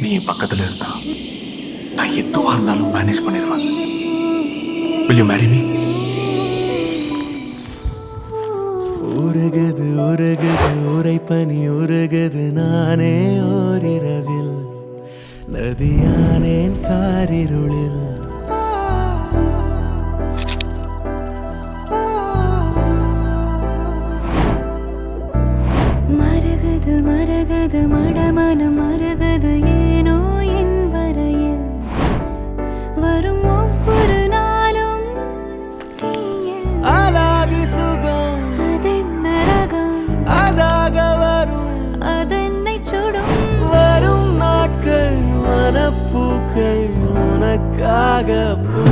நீ என் பக்கத்துல இருந்தா நான் எதுவா இருந்தாலும் மேனேஜ் பண்ணிடுவேன். Will you marry me? உருகுது உருகுது உரைப்பனி உருகுது நானே ஓரிரவில் நதியானேன் காரிருளில் மருகுது மருகுது மடமனம் மருகுது ஏனோ என் வரையில் வரும் ஒவ்வொரு நாளும் தீயில் அலாதி சுகம் அதென்ன ரகம் அதாக வரும் அதென்னை சுடும் வரும் நாட்கள் மனப்பூக்கள் உனக்காக பூ